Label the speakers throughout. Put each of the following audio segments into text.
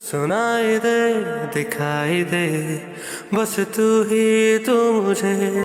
Speaker 1: सुनाई दे दिखाई दे बस तू ही तू मुझे।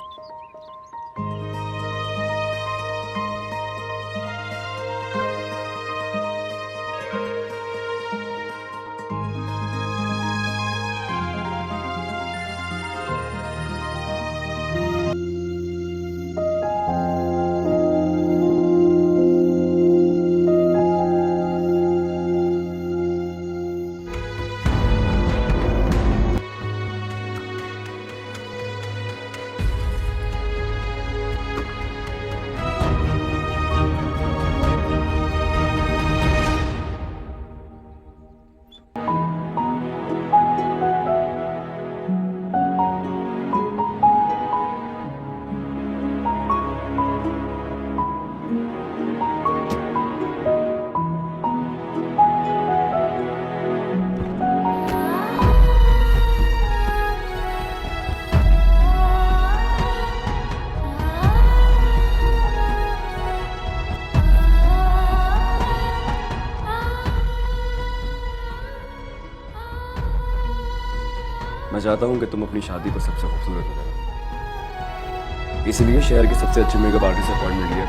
Speaker 2: मैं चाहता हूँ कि तुम अपनी शादी पर सबसे खूबसूरत नजर, इसलिए शहर के सबसे अच्छे मेकअप आर्टिस्ट से अपॉइंटमेंट लिया।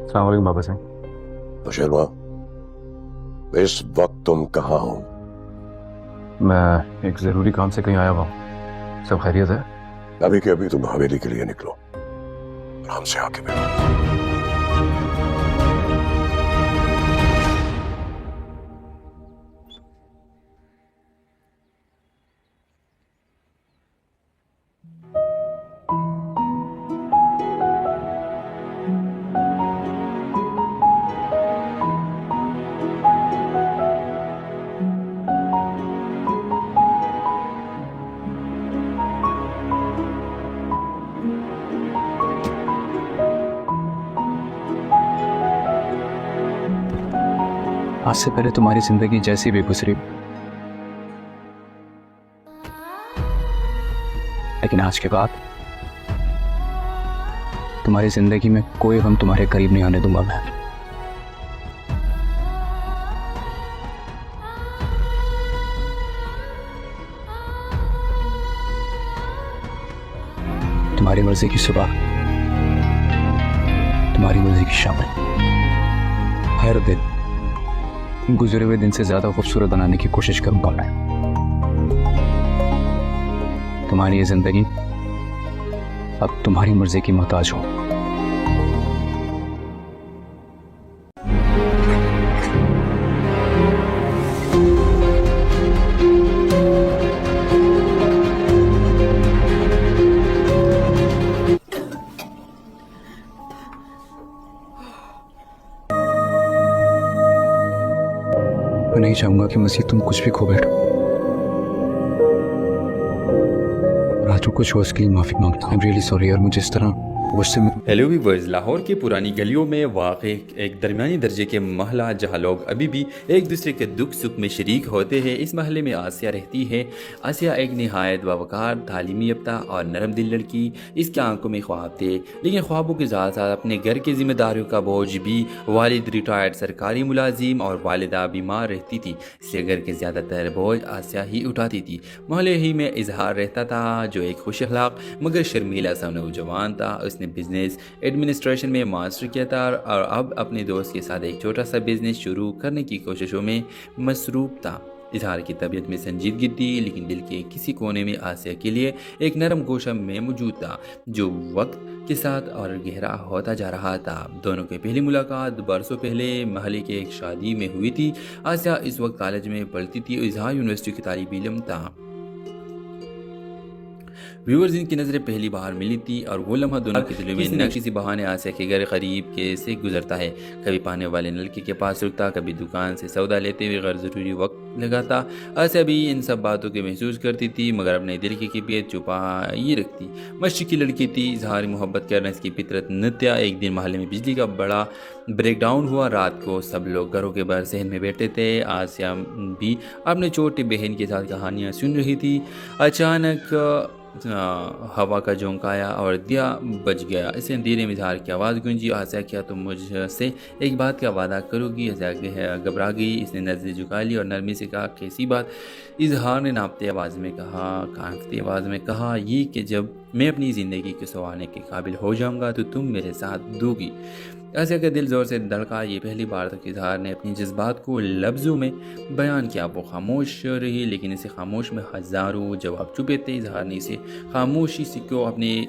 Speaker 2: अस्सलाम वालेकुम बाबा साहब।
Speaker 3: मुशर्रफ, इस वक्त तुम कहाँ हो?
Speaker 2: मैं एक जरूरी काम से कहीं आया हुआ हूँ। सब खैरियत है?
Speaker 3: अभी के अभी तुम हवेली के लिए निकलो, आराम से आके बैठो।
Speaker 4: आज से पहले तुम्हारी जिंदगी जैसी भी गुजरी, लेकिन आज के बाद तुम्हारी जिंदगी में कोई गम तुम्हारे करीब नहीं आने दूंगा मैं। तुम्हारी मर्जी की सुबह, तुम्हारी मर्जी की शाम, हर दिन गुजरे हुए दिन से ज्यादा खूबसूरत बनाने की कोशिश करूंगा मैं। तुम्हारी ये जिंदगी अब तुम्हारी मर्जी की मोहताज हो। मैं नहीं चाहूंगा कि मसीह तुम कुछ भी खो बैठो। राजू कुछ हुआ उसके लिए माफी मांगता हूँ। आई एम रियली सॉरी यार, मुझे इस तरह गुस्से में।
Speaker 5: हेलो व्यूअर्स, लाहौर की पुरानी गलियों में वाक़ एक दरमियानी दर्जे के महला जहाँ लोग अभी भी एक दूसरे के दुख सुख में शरीक होते हैं, इस महल्ले में आसिया रहती है। आसिया एक नहायत बावकार, तालीमी याफ्ता और नरम दिल लड़की। इसके आंखों में ख्वाब थे, लेकिन ख्वाबों के साथ साथ अपने घर की जिम्मेदारियों का बोझ भी। वालिद रिटायर्ड सरकारी मुलाजिम और वालिदा बीमार रहती थी, इसलिए घर के ज़्यादातर बोझ आसिया ही उठाती थी। मोहल्ले ही में इजहार रहता था, जो एक खुश अखलाक मगर शर्मीला सा नौजवान था। उसने बिजनेस एडमिनिस्ट्रेशन में मास्टर किया था और अब अपने दोस्त के साथ एक छोटा सा बिजनेस शुरू करने की कोशिशों में मसरूफ था। इजहार की तबीयत में संजीदगी थी, लेकिन दिल के किसी कोने में आसिया के लिए एक नरम गोशा में मौजूद था, जो वक्त के साथ और गहरा होता जा रहा था। दोनों की पहली मुलाकात बरसों पहले महल्ले के एक शादी में हुई थी। आसिया इस वक्त कॉलेज में पढ़ती थी, इजहार यूनिवर्सिटी की तालिब इल्म था। व्यूअर्स, इनकी नज़रें पहली बार मिली थी और वो लम्हा दोनों के दिलों में न किसी बहाने आसिया के घर करीब के से गुजरता है। कभी पाने वाले नलके के पास रुकता, कभी दुकान से सौदा लेते हुए गैर ज़रूरी वक्त लगाता। आसिया भी इन सब बातों के महसूस करती थी, मगर अपने दिल की कैफियत छुपाई रखती। मस्जिद की लड़की थी, इजहार मोहब्बत करना इसकी फितरत न था। एक दिन मोहल्ले में बिजली का बड़ा ब्रेकडाउन हुआ। रात को सब लोग घरों के बाहर सहन में बैठे थे। आसिया भी अपने छोटी बहन के साथ कहानियाँ सुन रही थी। अचानक ہوا کا جھونکا آیا اور دیا بج گیا، اسے اندھیرے میں اظہار کی آواز گونجی، آسیہ کیا تم مجھ سے ایک بات کا وعدہ کرو گی؟ آسیہ گھبرا گئی، اس نے نظریں جھکا لی اور نرمی سے کہا کیسی بات؟ اظہار نے کانپتی آواز میں کہا یہ کہ جب میں اپنی زندگی کو سنوارنے کے قابل ہو جاؤں گا تو تم میرے ساتھ دو گی۔ آسیہ کا دل زور سے دھڑکا، یہ پہلی بار تھا کہ اظہار نے اپنی جذبات کو لفظوں میں بیان کیا۔ وہ خاموش رہی لیکن اسے خاموش میں ہزاروں جواب چھپے تھے۔ اظہار نے اسے خاموشی سے کو اپنے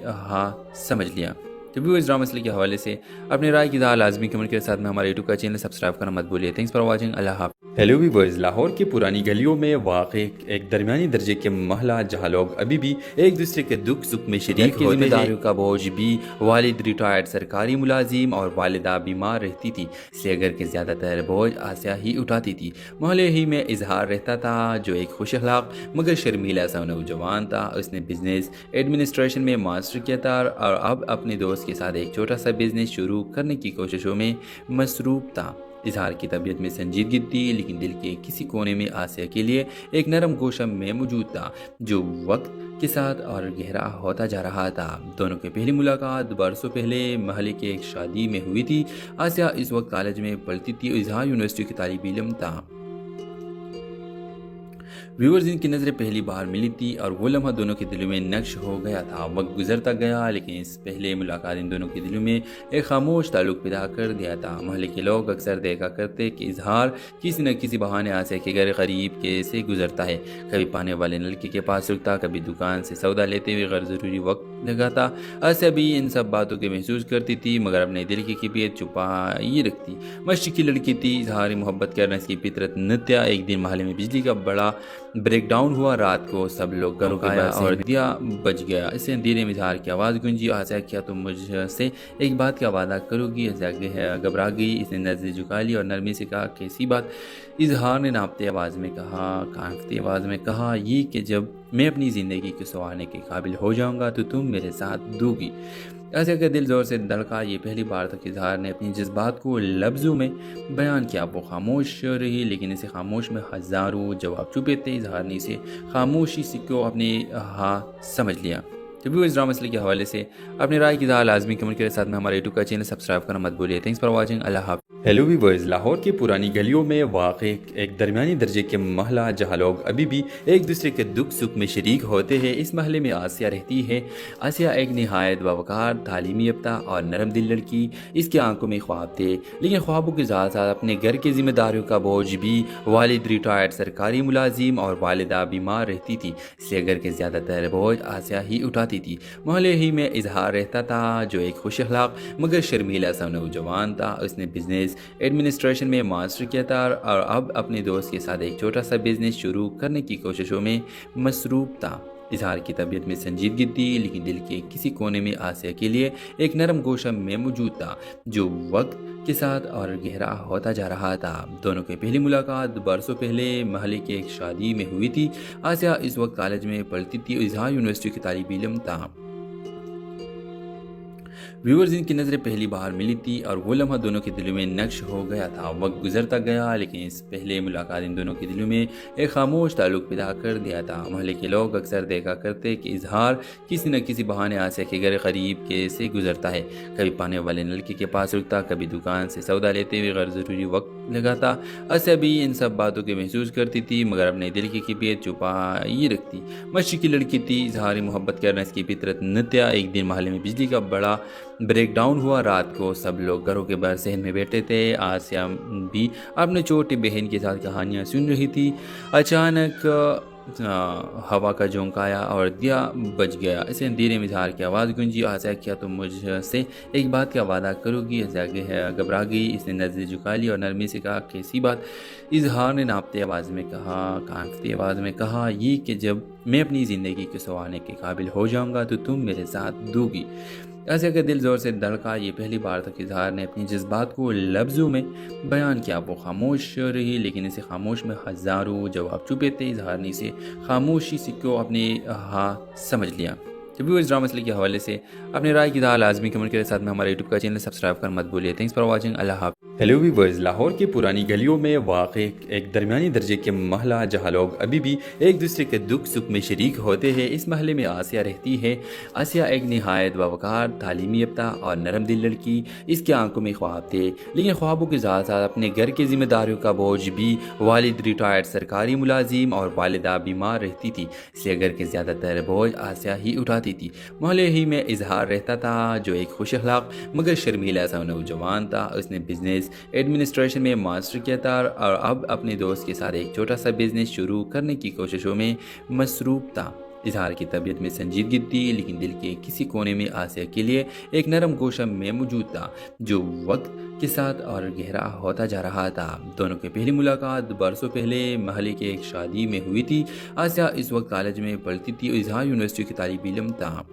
Speaker 5: سمجھ لیا۔ تو ویورز ڈرامہ مسئلے کے حوالے سے اپنے رائے کی اظہار لازمی کمنٹ کے ساتھ میں ہمارے یوٹیوب کا چینل سبسکرائب کرنا مت بھولیے۔ تھینکس فار واچنگ، اللہ حافظ۔ ہیلو ویورز، لاہور کی پرانی گلیوں میں واقع ایک درمیانی درجے کے محلہ جہاں لوگ ابھی بھی ایک دوسرے کے دکھ سکھ میں شریک ہوتے ہیں۔ ذمہ داریوں کا بوجھ بھی والد ریٹائرڈ سرکاری ملازم اور والدہ بیمار رہتی تھی، اس لیے گھر کے زیادہ تر بوجھ آسیہ ہی اٹھاتی تھی۔ محلے ہی میں اظہار رہتا تھا جو ایک خوش اخلاق مگر شرمیلا سا نوجوان تھا۔ اس نے بزنس ایڈمنسٹریشن میں ماسٹر کیا تھا اور اب اپنے دوست کے ساتھ ایک چھوٹا سا بزنس شروع کرنے کی کوششوں میں مصروف تھا۔ اظہار کی طبیعت میں سنجیدگی تھی لیکن دل کے کسی کونے میں آسیہ کے لیے ایک نرم گوشہ میں موجود تھا جو وقت کے ساتھ اور گہرا ہوتا جا رہا تھا۔ دونوں کی پہلی ملاقات برسوں پہلے محلے کے ایک شادی میں ہوئی تھی۔ آسیہ اس وقت کالج میں پڑھتی تھی اور اظہار یونیورسٹی کی طالب علم تھا۔ ویورز، ان کی نظریں پہلی بار ملی تھی اور وہ لمحہ دونوں کے دلوں میں نقش ہو گیا تھا۔ وقت گزرتا گیا لیکن اس پہلے ملاقات ان دونوں کے دلوں میں ایک خاموش تعلق پیدا کر دیا تھا۔ محلے کے لوگ اکثر دیکھا کرتے کہ اظہار کسی نہ کسی بہانے آسیہ کے گھر قریب کے سے گزرتا ہے، کبھی پانے والے نلکے کے پاس رکتا، کبھی دکان سے سودا لیتے ہوئے غیر ضروری وقت لگاتا۔ آسیہ بھی ان سب باتوں کے محسوس کرتی تھی مگر اپنے دل کی کیفیت چھپائی رکھتی۔ مشرقی لڑکی تھی، اظہار محبت کرنا اس کی فطرت نہ تھا۔ ایک دن محلے میں بجلی کا بڑا بریک ڈاؤن ہوا، رات کو سب لوگ گھروں کے باہر اور دیا بج گیا، اسے اندھیرے میں اظہار کی آواز گونجی، آسیہ کیا تم مجھ سے ایک بات کا وعدہ کرو گی؟ آسیہ گھبرا گئی، اس نے نظریں جھکا لی اور نرمی سے کہا کیسی بات؟ اظہار نے کانپتی آواز میں کہا یہ کہ جب میں اپنی زندگی کو سنوارنے کے قابل ہو جاؤں گا تو تم میرے ساتھ دو گی۔ آسیہ کا دل زور سے دھڑکا، یہ پہلی بار تھا کہ اظہار نے اپنی جذبات کو لفظوں میں بیان کیا۔ وہ خاموش رہی لیکن اسے خاموش میں ہزاروں جواب چھپے تھے۔ اظہار نے اسے خاموشی سے کو اپنے سمجھ لیا۔ تو ویورز، ڈرامہ مسئلے کے حوالے سے اپنے رائے کی اظہار لازمی کمنٹ کے ساتھ میں ہمارے یوٹیوب کا چینل سبسکرائب کرنا مت بھولیے۔ تھینکس فار واچنگ، اللہ حافظ۔ ہیلو ویورز، لاہور کی پرانی گلیوں میں واقع ایک درمیانی درجے کے محلہ جہاں لوگ ابھی بھی ایک دوسرے کے دکھ سکھ میں شریک ہوتے ہیں، اس محلے میں آسیہ رہتی ہے۔ آسیہ ایک نہایت باوقار، تعلیمی یافتہ اور نرم دل لڑکی۔ اس کی آنکھوں میں خواب تھے لیکن خوابوں کے ساتھ ساتھ اپنے گھر کے ذمہ داریوں کا بوجھ بھی۔ والد ریٹائرڈ سرکاری ملازم اور والدہ بیمار رہتی تھی، اس لیے گھر کے زیادہ تر بوجھ آسیہ ہی اٹھاتی تھی۔ محلے ہی میں اظہار رہتا تھا جو ایک خوش اخلاق مگر شرمیلا سا نوجوان تھا۔ اس نے بزنس ایڈمنسٹریشن میں ماسٹر کیا تھا اور اب اپنے دوست کے ساتھ ایک چھوٹا سا بزنس شروع کرنے کی کوششوں میں مصروف تھا۔ اظہار کی طبیعت میں سنجیدگی تھی لیکن دل کے کسی کونے میں آسیہ کے لیے ایک نرم گوشہ میں موجود تھا جو وقت کے ساتھ اور گہرا ہوتا جا رہا تھا۔ دونوں کی پہلی ملاقات برسوں پہلے محلے کے ایک شادی میں ہوئی تھی۔ آسیہ اس وقت کالج میں پڑھتی تھی اور اظہار یونیورسٹی کی طالب علم تھا۔ ویورز، ان کی نظریں پہلی بار ملی تھی اور وہ لمحہ دونوں کے دلوں میں نقش ہو گیا تھا۔ وقت گزرتا گیا لیکن اس پہلے ملاقات ان دونوں کے دلوں میں ایک خاموش تعلق پیدا کر دیا تھا۔ محلے کے لوگ اکثر دیکھا کرتے کہ اظہار کسی نہ کسی بہانے آسیہ کے گھر قریب کے سے گزرتا ہے، کبھی پانے والے نلکے کے پاس رکتا، کبھی دکان سے سودا لیتے ہوئے غیر ضروری وقت لگاتا۔ آسیہ بھی ان سب باتوں کے محسوس کرتی تھی مگر اپنے دل کی کیفیت چھپائی رکھتی۔ مشرقی لڑکی تھی، اظہار محبت کرنا اس کی فطرت نہ تھا۔ ایک دن محلے میں بجلی کا بڑا بریک ڈاؤن ہوا، رات کو سب لوگ گھروں کے باہر صحن میں بیٹھے تھے۔ آسیہ بھی اپنے چھوٹی بہن کے ساتھ کہانیاں سن رہی تھی۔ اچانک ہوا کا جھونکا آیا اور دیا بج گیا، اسے اندھیرے میں اظہار کی آواز گونجی، آسیہ کیا تم مجھ سے ایک بات کا وعدہ کرو گی؟ آسیہ گھبرا گئی، اس نے نظریں جھکا لی اور نرمی سے کہا کیسی بات؟ اظہار نے کانپتی آواز میں کہا یہ کہ جب میں اپنی زندگی کو سنوارنے کے قابل ہو جاؤں گا تو تم میرے ساتھ دو گی۔ آسیہ کا دل زور سے دھڑکا، یہ پہلی بار تھا کہ اظہار نے اپنی جذبات کو لفظوں میں بیان کیا۔ وہ خاموش رہی لیکن اسے خاموش میں ہزاروں جواب چھپے تھے۔ اظہار نے اسے خاموشی سے کو اپنے سمجھ لیا۔ تو ویورز، ڈرامہ مسئلے کے حوالے سے اپنے رائے کی اظہار لازمی کمنٹ کے ساتھ میں ہمارے یوٹیوب کا چینل سبسکرائب کرنا مت بھولیے۔ تھینکس فار واچنگ، اللہ حافظ۔ हेलो वीवर्स, लाहौर की पुरानी गलियों में वाक़ एक दरमियानी दर्जे के महला जहाँ लोग अभी भी एक दूसरे के दुख सुख में शरीक होते हैं। इस महल्ले में आसिया रहती है। आसिया एक नहायत बावकार, तालीमी याफ्ता और नरम दिल लड़की। इसकी आंखों में ख्वाब थे, लेकिन ख्वाबों के साथ साथ अपने घर की जिम्मेदारियों का बोझ भी। वालिद रिटायर्ड सरकारी मुलाजिम और वालिदा बीमार रहती थी, इसलिए घर के ज़्यादातर बोझ आसिया ही उठाती थी। मोहल्ले ही में इजहार रहता था, जो एक खुश अखलाक मगर शर्मीला सा नौजवान था। उसने बिजनेस एडमिनिस्ट्रेशन में मास्टर किया था और अब अपने दोस्त के साथ एक छोटा सा बिजनेस शुरू करने की कोशिशों में मसरूफ था। इजहार की तबीयत में संजीदगी थी, लेकिन दिल के किसी कोने में आसिया के लिए एक नरम गोशा में मौजूद था, जो वक्त के साथ और गहरा होता जा रहा था। दोनों की पहली मुलाकात बरसों पहले महल्ले के एक शादी में हुई थी। आसिया इस वक्त कॉलेज में पढ़ती थी और इजहार यूनिवर्सिटी की तालिब इल्म था।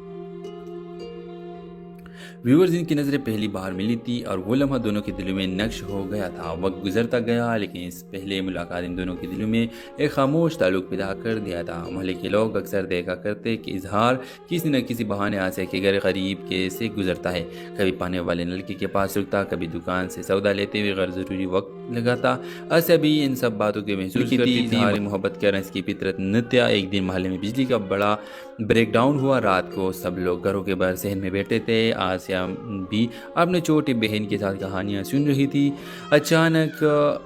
Speaker 5: व्यूअर्स, इनकी नज़रें पहली बार मिली थी और वो लम्हा दोनों के दिलों में नक्श हो गया था। वक्त गुजरता गया, लेकिन इस पहले मुलाकात इन दोनों के दिलों में एक खामोश ताल्लुक पैदा कर दिया था। मोहल्ले के लोग अक्सर देखा करते कि इजहार किसी न किसी बहाने आसिया के घर गरीब के से गुजरता है। कभी पाने वाले नलके के पास रुकता, कभी दुकान से सौदा लेते हुए गैर ज़रूरी वक्त लगाता। आसिया भी इन सब बातों के महसूस करती थी। मोहब्बत करना इसकी फितरत न था। एक दिन मोहल्ले में बिजली का बड़ा ब्रेक डाउन हुआ। रात को सब लोग घरों के बाहर सहन में बैठे थे। आसिया भी अपने छोटी बहन के साथ कहानियाँ सुन रही थी। अचानक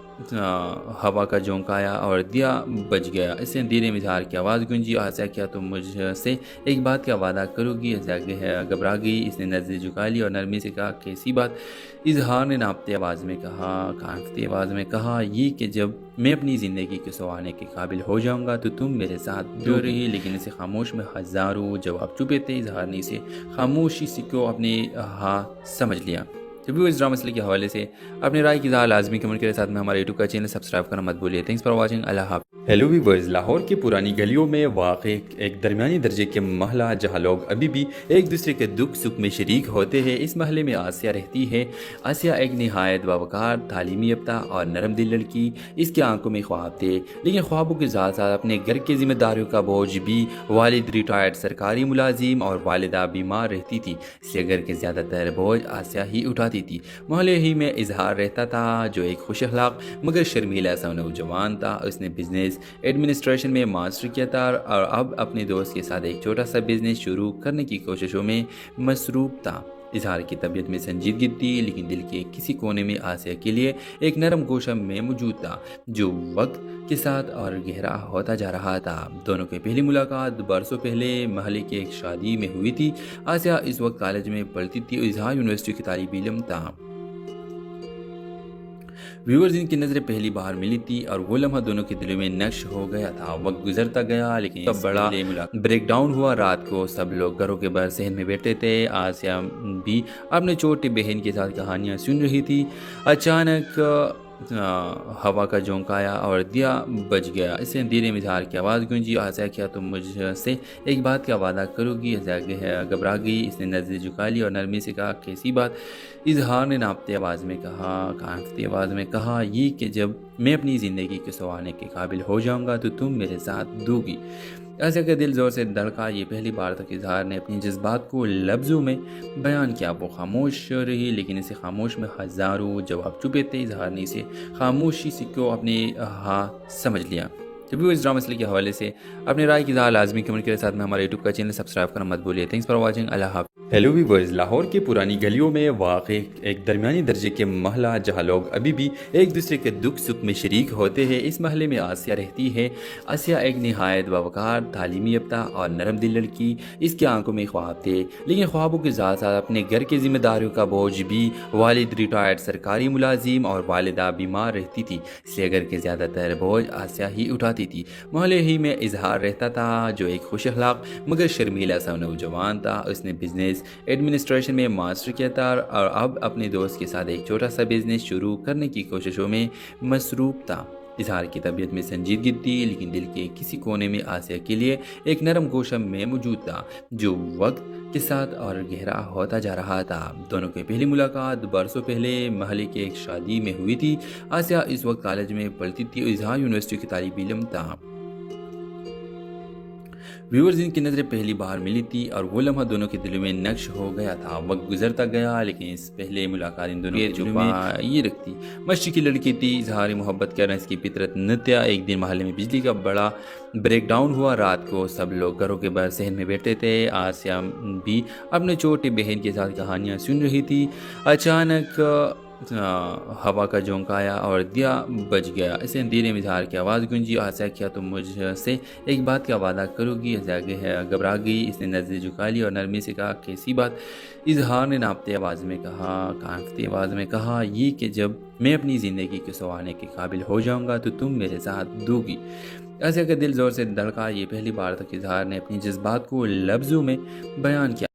Speaker 5: हवा का झोंका आया और दिया बज गया। इससे धीरे में इजहार की आवाज़ गूंजी। आसिया, क्या तुम मुझसे एक बात का वादा करोगी? आसिया घबरा गई। इसने नज़रें झुका ली और नरमी से कहा, कैसी बात? इजहार ने कांपती आवाज़ में कहा, ये कि जब मैं अपनी ज़िंदगी के संवारने के काबिल हो जाऊंगा तो तुम मेरे साथ जो रही। लेकिन इसे खामोश में हज़ारों जवाब छुपे थे। इजहार ने इसे खामोशी से को अपने हाथ समझ लिया। तो इस ड्रामा मसले के हवाले से अपनी राय की इज़हार लाजमी कमेंट के साथ में हमारे यूट्यूब का चैनल सब्सक्राइब करना मत भूलिए। Thanks for watching. अल्लाह हाफ़िज़। हेलो वीवर्स, लाहौर की पुरानी गलियों में वाक़ एक दरमियानी दर्जे के महला जहाँ लोग अभी भी एक दूसरे के दुख सुख में शरीक होते हैं। इस महल्ले में आसिया रहती है। आसिया एक नहायत बावकार, तालीमी याफ्ता और नरम दिल लड़की। इसकी आंखों में ख्वाब थे, लेकिन ख्वाबों के साथ साथ अपने घर की जिम्मेदारियों का बोझ भी। वालिद रिटायर्ड सरकारी मुलाजिम और वालिदा बीमार रहती थी, इसलिए घर के ज़्यादातर बोझ आसिया ही उठाती थी। मोहल्ले ही में इजहार रहता था, जो एक खुश अखलाक मगर शर्मीला सा नौजवान था। उसने बिजनेस एडमिनिस्ट्रेशन में मास्टर किया था और अब अपने दोस्त के साथ एक छोटा सा बिजनेस शुरू करने की कोशिशों में मसरूफ था। इजहार की तबीयत में संजीदगी थी, लेकिन दिल के किसी कोने में आसिया के लिए एक नरम गोशा में मौजूद था, जो वक्त के साथ और गहरा होता जा रहा था। दोनों की पहली मुलाकात बरसों पहले महल्ले के एक शादी में हुई थी। आसिया इस वक्त कॉलेज में पढ़ती थी और इजहार यूनिवर्सिटी की तालिब इल्म था। व्यूअर्स, इनकी नज़रें पहली बार मिली थी और वो लम्हा दोनों के दिलों में नक्श हो गया था। वक्त गुजरता गया, लेकिन तब बड़ा ब्रेक डाउन हुआ। रात को सब लोग घरों के बाहर सहन में बैठे थे। आसिया भी अपने छोटी बहन के साथ कहानियाँ सुन रही थी। अचानक हवा का झोंका आया और दिया बज गया। इससे धीरे में इजहार की आवाज़ गूंजी। आसिया, क्या तुम मुझसे एक बात का वादा करोगी? आसिया घबरा गई। इसने नज़रें झुका ली और नरमी से कहा, कैसी बात? इजहार ने कांपती आवाज़ में कहा, ये कि जब मैं अपनी ज़िंदगी के संवारने के काबिल हो जाऊंगा तो तुम मेरे साथ दोगी। आसिया का दिल ज़ोर से धड़का। ये पहली बार तक इजहार ने अपनी जज्बात को लफ्ज़ों में बयान किया। वो खामोश रही, लेकिन इसे खामोश में हज़ारों जवाब छुपे थे। इजहार ने इसे खामोशी से को अपने हाथ समझ लिया। तो भी इस ड्रामा मसले के हवाले से अपनी राय की इज़हार लाजमी कमेंट के साथ में हमारे यूट्यूब का चैनल सब्सक्राइब करना मत भूलिए। Thanks for watching. अल्लाह हाफ़िज़। हेलो वीवर्स, लाहौर की पुरानी गलियों में वाक़ एक दरमियानी दर्जे के महला जहाँ लोग अभी भी एक दूसरे के दुख सुख में शरीक होते हैं। इस महल्ले में आसिया रहती है। आसिया एक नहायत बावकार, तालीमी याफ्ता और नरम दिल लड़की। इसकी आंखों में ख्वाब थे, लेकिन ख्वाबों के साथ साथ अपने घर की जिम्मेदारियों का बोझ भी। वालिद रिटायर्ड सरकारी मुलाजिम और वालिदा बीमार रहती थी, इसलिए घर के ज़्यादातर बोझ आसिया ही उठाती थी। मोहल्ले ही में इजहार रहता था, जो एक खुश अखलाक मगर शर्मीला सा नौजवान था। उसने बिजनेस एडमिनिस्ट्रेशन में मास्टर किया था और अब अपने दोस्त के साथ एक छोटा सा बिजनेस शुरू करने की कोशिशों में मसरूफ था। इजहार की तबीयत में संजीदगी थी, लेकिन दिल के किसी कोने में आसिया के लिए एक नरम गोशा में मौजूद था, जो वक्त के साथ और गहरा होता जा रहा था। दोनों की पहली मुलाकात बरसों पहले महल्ले के एक शादी में हुई थी। आसिया इस वक्त कॉलेज में पढ़ती थी और इजहार यूनिवर्सिटी की तालिब इल्म था। व्यूअर्स इनकी नज़रें पहली बार मिली थी और वो लम्हा दोनों के दिलों में नक्श हो गया था। वक्त गुजरता गया लेकिन इस पहले मुलाकात इन दोनों के दिलों में ये रखती। मस्ती की लड़की थी, इजहार मोहब्बत करना इसकी फितरत न था। एक दिन मोहल्ले में बिजली का बड़ा ब्रेक डाउन हुआ। रात को सब लोग घरों के बाहर सहन में बैठे थे। आसिया भी अपने छोटी बहन के साथ कहानियाँ सुन रही थी। अचानक हवा का झोंका आया और दिया बज गया। इसे अंधेरे में इजहार की आवाज़ गूंजी। आसिया, क्या तुम मुझसे एक बात का वादा करोगी? आसिया घबरा गई। इसने नज़रें झुका ली और नरमी से कहा, कैसी बात? इजहार ने कांपती आवाज़ में कहा, ये कि जब मैं अपनी ज़िंदगी को संवारने के काबिल हो जाऊंगा तो तुम मेरे साथ दोगी। आसिया का दिल ज़ोर से धड़का। ये पहली बार था कि इजहार ने अपनी जज्बात को लफ्ज़ों में बयान किया।